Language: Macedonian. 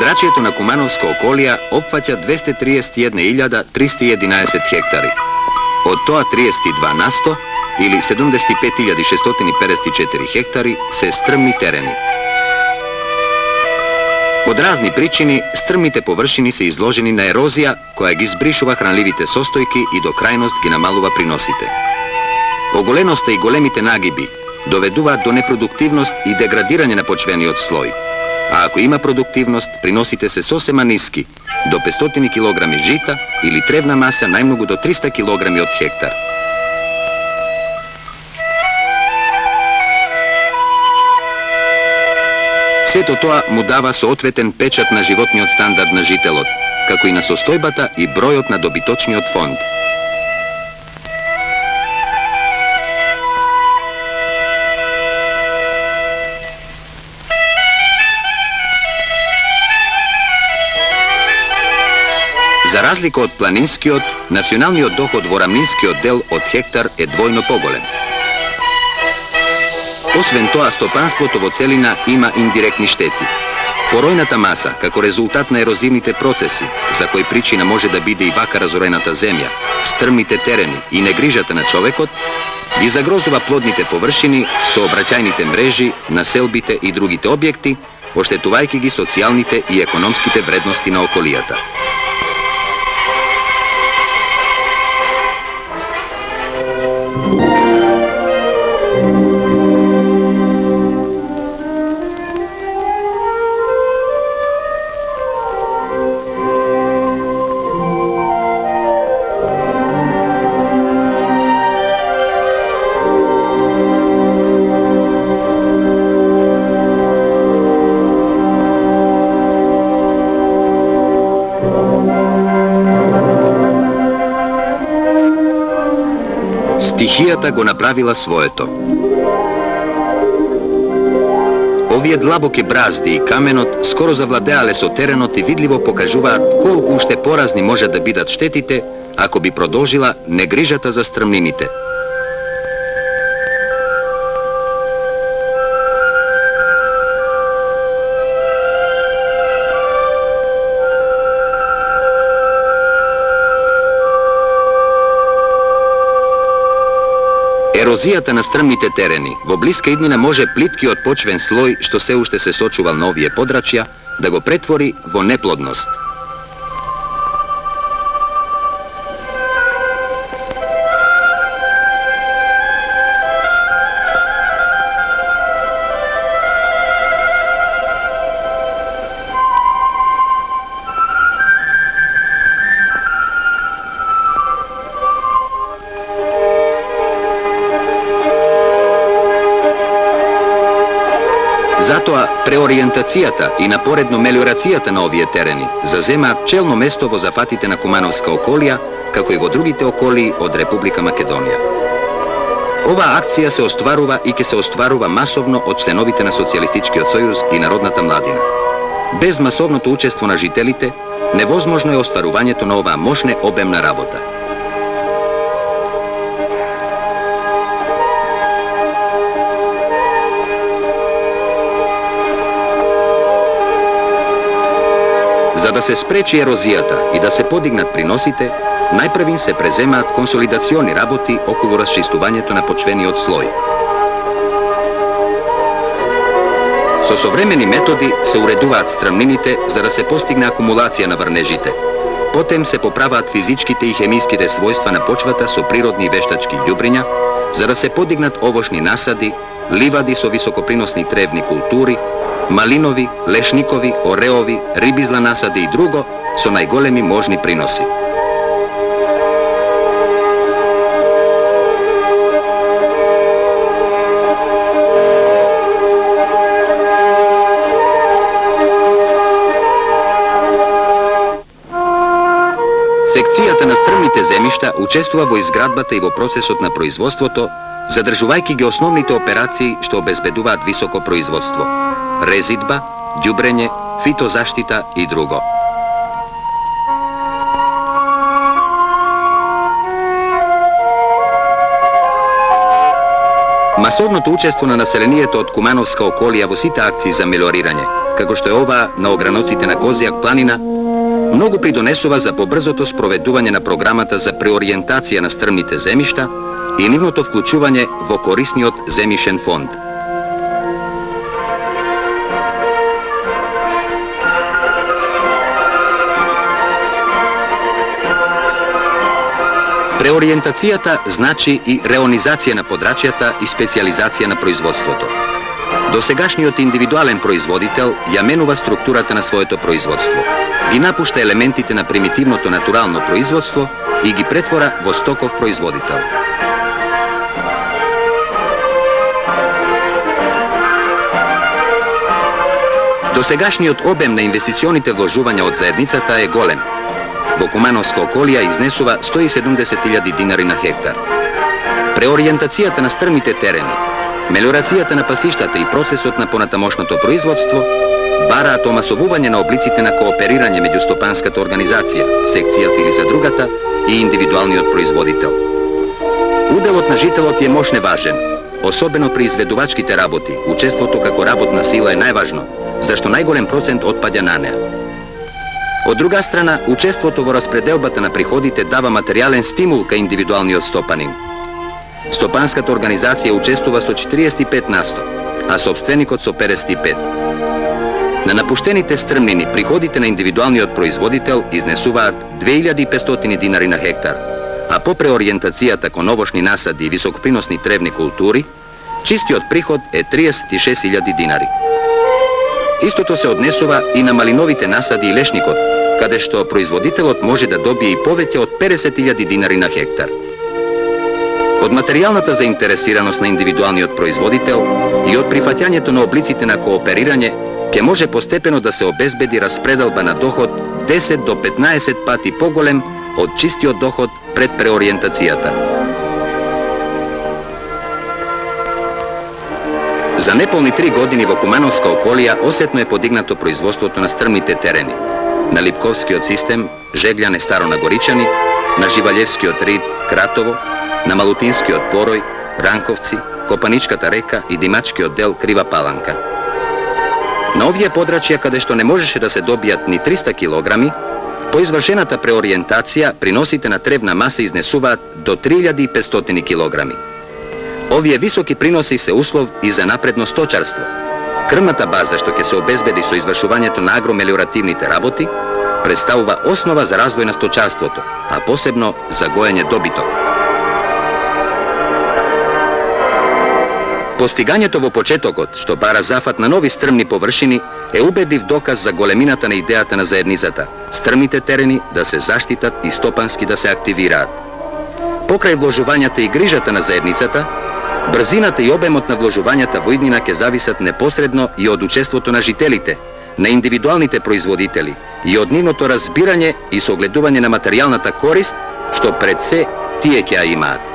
Подрачието на Кумановска околија опфаќа 231.311 хектари. Од тоа 32% или 75.654 хектари се стрмни терени. Од разни причини, стрмните површини се изложени на ерозија која ги збришува хранливите состојки и до крајност ги намалува приносите. Оголеноста и големите нагиби доведуваат до непродуктивност и деградирање на почвениот слој. А ако има продуктивност, приносите се сосема ниски, до 500 кг жита или тревна маса најмногу до 300 кг од хектар. Сето тоа му дава соодветен печат на животниот стандард на жителот, како и на состојбата и бројот на добиточниот фонд. За разлика од планинскиот, националниот доход во рамнинскиот дел од хектар е двојно поголем. Освен тоа, стопанството во целина има индиректни штети. Поројната маса, како резултат на ерозивните процеси, за кој причина може да биде и вака разорената земја, стрмните терени и негрижата на човекот, ги загрозува плодните површини, сообраќајните мрежи, населбите и другите објекти, оштетувајќи ги социјалните и економските вредности на околијата. Стихијата го направила своето. Овие длабоки бразди и каменот скоро завладеале со теренот и видливо покажуваат колку уште поразни можат да бидат штетите ако би продолжила негрижата за стрмнините. Ерозијата на стрмните терени во блиска иднина може плиткиот почвен слој што се уште се сочувал на овие подрачја да го претвори во неплодност. Затоа преориентацијата и напоредно мелиорацијата на овие терени заземаат челно место во зафатите на Кумановска околија, како и во другите околии од Република Македонија. Оваа акција се остварува и ќе се остварува масовно од членовите на Социјалистичкиот сојуз и народната младина. Без масовното учество на жителите, невозможно е остварувањето на оваа мощна обемна работа. За да се спречи ерозијата и да се подигнат приносите, најпрвин се преземаат консолидациони работи околу расчистувањето на почвениот слој. Со современи методи се уредуваат стрмнините за да се постигне акумулација на врнежите. Потем се поправаат физичките и хемиските својства на почвата со природни и вештачки ѓубриња, за да се подигнат овошни насади, ливади со високоприносни тревни култури, малинови, лешникови, ореови, рибизла насади и друго со најголеми можни приноси. Секцијата на стрмните земјишта учествува во изградбата и во процесот на производството, задржувајќи ги основните операции што обезбедуваат високо производство: резидба, ѓубрење, фитозаштита и друго. Масовното учество на населението од Кумановска околија во сите акции за мелиорирање како што е ова на ограноците на Козијак планина, многу придонесува за побрзото спроведување на програмата за преориентација на стрмните земјишта и нивното вклучување во корисниот земјишен фонд. Преориентацијата значи и реонизација на подрачјата и специализација на производството. Досегашниот индивидуален производител ја менува структурата на своето производство, ги напушта елементите на примитивното натурално производство и ги претвора во стоков производител. Досегашниот обем на инвестиционите вложувања од заедницата е голем. Во Кумановска околија изнесува 170.000 динари на хектар. Преориентацијата на стрмните терени, мелиорацијата на пасиштата и процесот на понатамошното производство бараат омасовување на облиците на кооперирање меѓу стопанската организација, секцијата или задругата и индивидуалниот производител. Уделот на жителот е мощне важен, особено при изведувачките работи. Учеството како работна сила е најважно, зашто најголем процент отпаѓа на неа. Од друга страна, учеството во распределбата на приходите дава материјален стимул кај индивидуалниот стопанин. Стопанската организација учествува со 45%, а собственикот со 55%. На напуштените стрмнини приходите на индивидуалниот производител изнесуваат 2500 динари на хектар, а по преориентацијата кон овошни насади и високоприносни тревни култури, чистиот приход е 36.000 динари. Истото се однесува и на малиновите насади и лешникот, каде што производителот може да добие и повеќе од 50.000 динари на хектар. Од материјалната заинтересираност на индивидуалниот производител и од прифаќањето на облиците на кооперирање ќе може постепено да се обезбеди распределба на доход 10 до 15 пати поголем од чистиот доход пред преориентацијата. За неполни 3 години во Кумановска околија осетно е подигнато производството на стрмните терени, на Липковскиот систем, Жеглјане Старо на Горичани, на Живалевскиот рид Кратово, на Малутинскиот порој, Ранковци, Копаничката река и Димачкиот дел Крива Паланка. На овие подрачја каде што не можеше да се добијат ни 300 килограми, по извршената преориентација приносите на тревна маса изнесуваат до 3500 килограми. Овие високи приноси се услов и за напредно сточарство. Крмната база што ќе се обезбеди со извршувањето на агромелиоративните работи представува основа за развој на сточарството, а посебно за гоење добиток. Постигањето во почетокот, што бара зафат на нови стрмни површини, е убедлив доказ за големината на идејата на заедницата, стрмните терени да се заштитат и стопански да се активираат. Покрај вложувањата и грижата на заедницата, брзината и обемот на вложувањата во иднина ќе зависат непосредно и од учеството на жителите, на индивидуалните производители и од нивното разбирање и согледување на материјалната корист, што пред се тие ќе ја имаат.